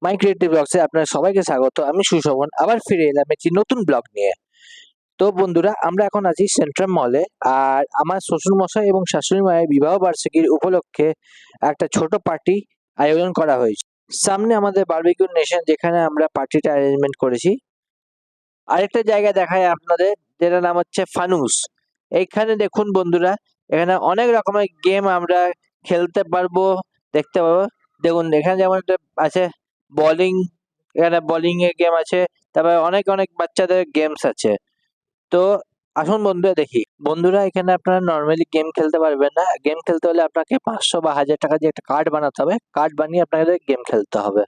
মাই creative ব্লগসে আপনারা সবাইকে স্বাগত। আমি সুশোভন, আবার ফিরে এলাম একটি নতুন ব্লগ নিয়ে। তো বন্ধুরা, আমরা এখন আছি সেন্ট্রাল মলে। আর আমার শ্বশুরমশাই এবং শাশুড়ি মায়ের বিবাহ বার্ষিকীর উপলক্ষে একটা ছোট পার্টি আয়োজন করা হয়েছে। সামনে আমাদের বারবিকিউ নেশন, যেখানে আমরা পার্টিটা অ্যারেঞ্জমেন্ট করেছি। আরেকটা জায়গা দেখায় আপনাদের, যেটার নাম হচ্ছে ফানুস। এইখানে দেখুন বন্ধুরা, এখানে অনেক রকমের গেম আমরা খেলতে পারবো, দেখতে পাবো। দেখুন এখানে যেমন একটা আছে বোলিং, এখানে বোলিং এর গেম আছে, তারপরে অনেক অনেক বাচ্চাদের গেমস আছে। তো আসুন বন্ধুরা দেখি। বন্ধুরা, এখানে আপনারা নর্মালি গেম খেলতে পারবেন না। গেম খেলতে হলে আপনাকে 500 বা 1000 টাকা দিয়ে একটা কার্ড বানাতে হবে। কার্ড বানিয়ে আপনাদের গেম খেলতে হবে।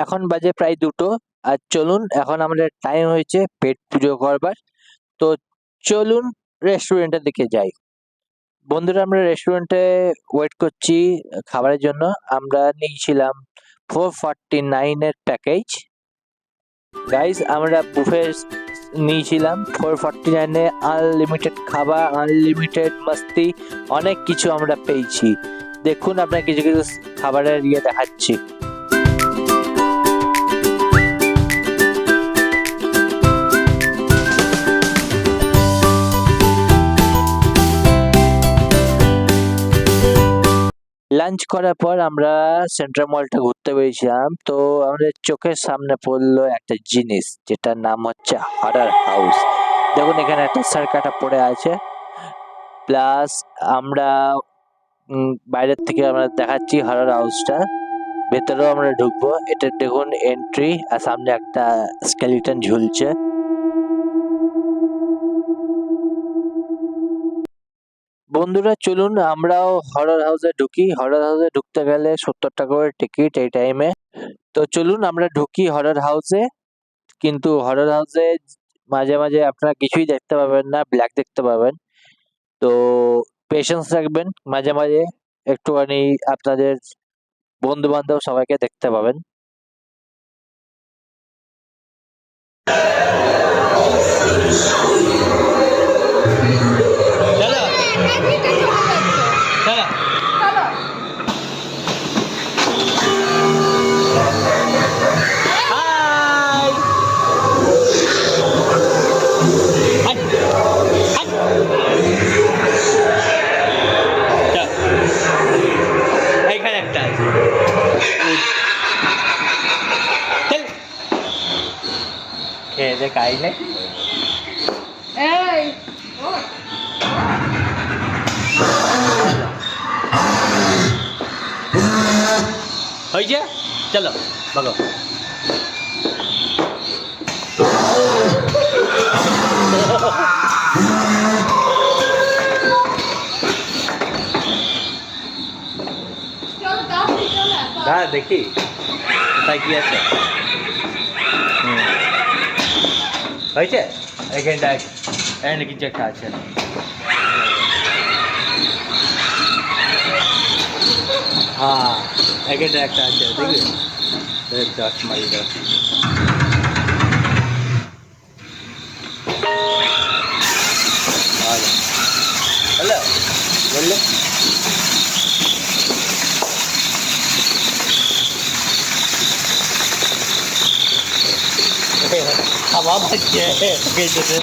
এখন বাজে প্রায় 2টো। আর চলুন, এখন আমাদের টাইম হয়েছে পেট পুজো করবার। তো চলুন রেস্টুরেন্টের দিকে যাই। বন্ধুরা, আমরা রেস্টুরেন্টে ওয়েট করছি খাবারের জন্য। আমরা নিয়েছিলাম 449 এর প্যাকেজ। গাইস, আমরা বুফে নিয়েছিলাম 449 এ। আনলিমিটেড খাবার, আনলিমিটেড মাস্তি, অনেক কিছু আমরা পেয়েছি। দেখুন আপনার কিছু কিছু খাবারের দেখাচ্ছি। লাঞ্চ করার পর আমরা সেন্ট্রাল মলটা ঘুরতে বেরিয়েছিলাম। তো আমাদের চোখের সামনে পড়লো একটা জিনিস, যেটার নাম হচ্ছে হরর হাউস। দেখুন এখানে একটা সার্কাটা পড়ে আছে। প্লাস আমরা বাইরের থেকে আমরা দেখাচ্ছি হরর হাউসটা। ভেতরেও আমরা ঢুকবো। এটা দেখুন এন্ট্রি, আর সামনে একটা স্কেলিটন ঝুলছে। বন্ধুরা চলুন আমরাও হরর হাউসে ঢুকি। হরর হাউসে ঢুকতে গেলে 70 টাকা করে টিকিট এই টাইমে। তো চলুন আমরা ঢুকি হরর হাউসে। কিন্তু হরর হাউসে মাঝে মাঝে আপনারা কিছুই দেখতে পাবেন না, ব্ল্যাক দেখতে পাবেন। তো পেশেন্স রাখবেন, মাঝে মাঝে একটুখানি আপনাদের বন্ধু বান্ধব সবাইকে দেখতে পাবেন। এইখানে একটা আছে, খেয়ে দে খাইলে। হয়েছে, চলো ভাগো। হ্যাঁ দেখি কোথায় কি আছে। হয়েছে, এখানটা এখানে কিছু একটা আছে। হ্যাঁ এখানটা একটা আছে, দেখবি দশ মারি দাও। হ্যালো বললে হাওয়া বাজছে গেছে।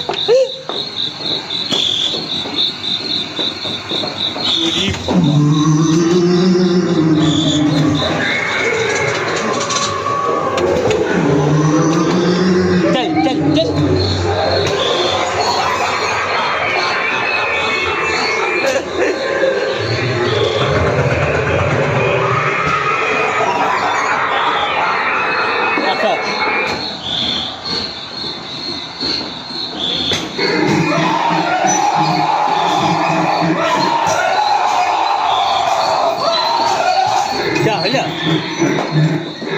चल चल चल क्या हलो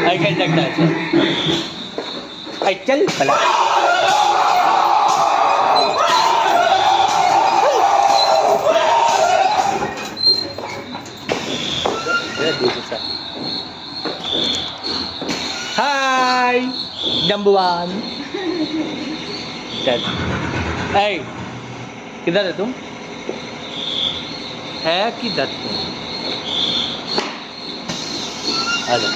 आई कैन लगता है आई चल भला हाय नंबर वन। hey, किधर है तुम? है किधर तुम? आजा।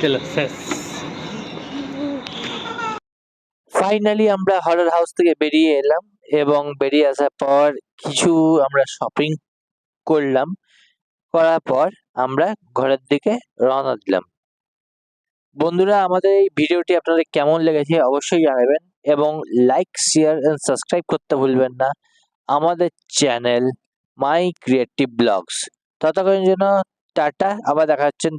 চলো শেষ। ফাইনালি আমরা হরর হাউস থেকে বেরিয়ে এলাম এবং বেরিয়ে আসার পর কিছু আমরা শপিং করলাম, করার পর আমরা ঘরের দিকে রওনা দিলাম। বন্ধুরা, আমাদের এই ভিডিওটি আপনাদের কেমন লেগেছে অবশ্যই জানাবেন এবং লাইক, শেয়ার এন্ড সাবস্ক্রাইব করতে ভুলবেন না আমাদের চ্যানেল মাই ক্রিয়েটিভ ব্লগস। ততক্ষণের জন্য টাটা, আবার দেখা হচ্ছে